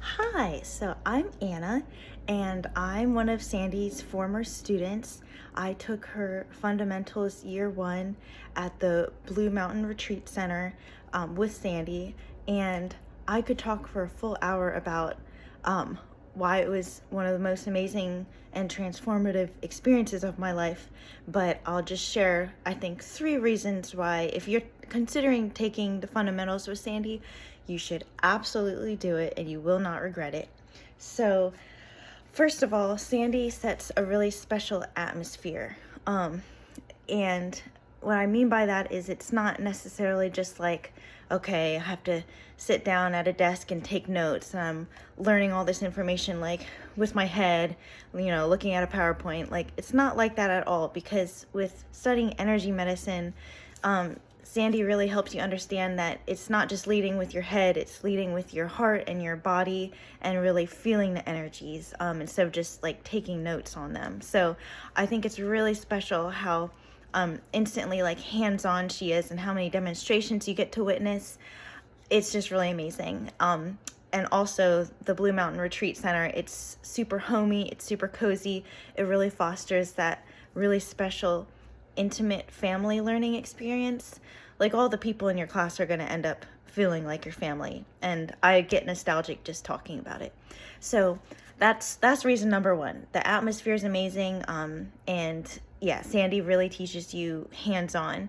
Hi, so I'm Anna, and I'm one of Sandy's former students. I took her fundamentals year one at the Blue Mountain Retreat Center with Sandy, and I could talk for a full hour about um, why it was one of the most amazing and transformative experiences of my life. But I'll just share, I think, three reasons why, if you're considering taking the fundamentals with Sandy, you should absolutely do it and you will not regret it. So, first of all, Sandy sets a really special atmosphere. And what I mean by that is it's not necessarily just like, okay, I have to sit down at a desk and take notes, and I'm learning all this information like with my head, looking at a PowerPoint. Like, it's not like that at all, because with studying energy medicine, Sandy really helps you understand that it's not just leading with your head, it's leading with your heart and your body, and really feeling the energies instead of just like taking notes on them. So I think it's really special how instantly like hands-on she is, and how many demonstrations you get to witness. It's just really amazing. And also the Blue Mountain Retreat Center, it's super homey, it's super cozy. It really fosters that really special, intimate family learning experience. Like, all the people in your class are going to end up feeling like your family, and I get nostalgic just talking about it. So that's reason number one. The atmosphere is amazing, and yeah, Sandy really teaches you hands-on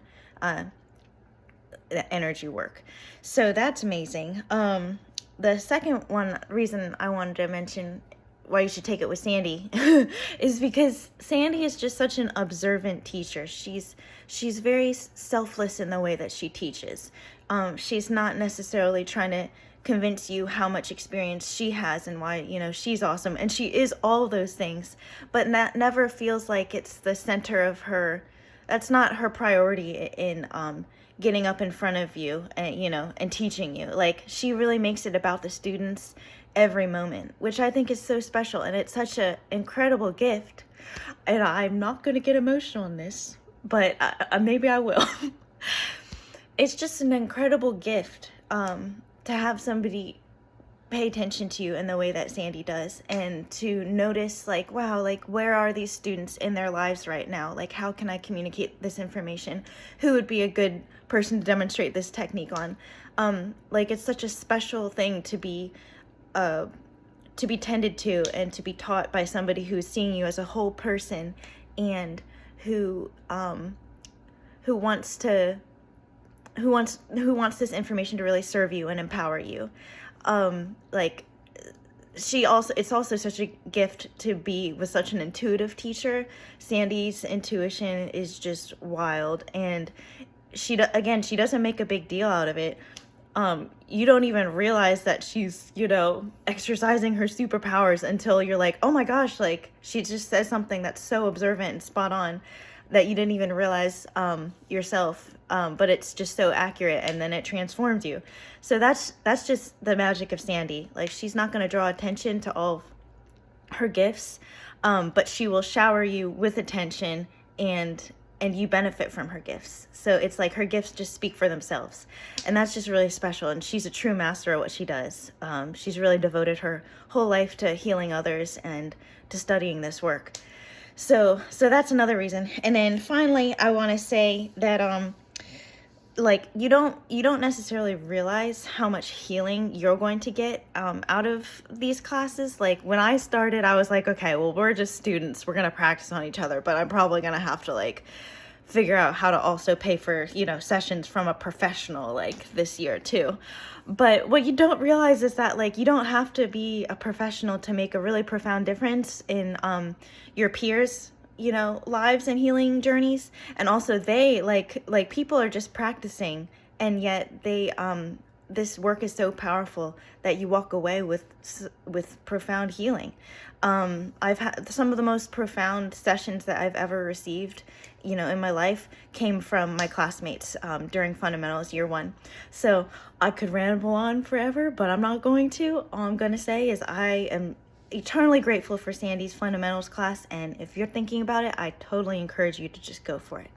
energy work. So that's amazing. The second reason I wanted to mention why you should take it with Sandy is because Sandy is just such an observant teacher. She's very selfless in the way that she teaches. She's not necessarily trying to convince you how much experience she has and why, she's awesome. And she is all those things, but that never feels like it's the center of her. That's not her priority in getting up in front of you and teaching you. Like, she really makes it about the students every moment, which I think is so special, and it's such an incredible gift. And I'm not going to get emotional in this, but maybe I will. It's just an incredible gift to have somebody pay attention to you in the way that Sandy does, and to notice, like, wow, like, where are these students in their lives right now? Like, how can I communicate this information? Who would be a good person to demonstrate this technique on? Like, it's such a special thing to be tended to and to be taught by somebody who's seeing you as a whole person, and who wants this information to really serve you and empower you. Like, it's also such a gift to be with such an intuitive teacher. Sandy's intuition is just wild, and she doesn't make a big deal out of it. You don't even realize that she's, exercising her superpowers until you're like, oh my gosh, like, she just says something that's so observant and spot on that you didn't even realize yourself, but it's just so accurate, and then it transforms you. So that's just the magic of Sandy. Like, she's not going to draw attention to all of her gifts, but she will shower you with attention, and you benefit from her gifts. So it's like her gifts just speak for themselves, and that's just really special. And she's a true master at what she does. She's really devoted her whole life to healing others and to studying this work. So that's another reason. And then finally, I want to say that like, you don't necessarily realize how much healing you're going to get out of these classes. Like, when I started, I was like, okay, well, we're just students, we're gonna practice on each other, but I'm probably gonna have to like figure out how to also pay for sessions from a professional like this year too. But what you don't realize is that, like, you don't have to be a professional to make a really profound difference in your peers lives and healing journeys. And also, they like people are just practicing, and yet they this work is so powerful that you walk away with profound healing. I've had some of the most profound sessions that I've ever received in my life came from my classmates during fundamentals year one. So I could ramble on forever, but I'm not going to. All I'm going to say is I am eternally grateful for Sandy's fundamentals class, and if you're thinking about it, I totally encourage you to just go for it.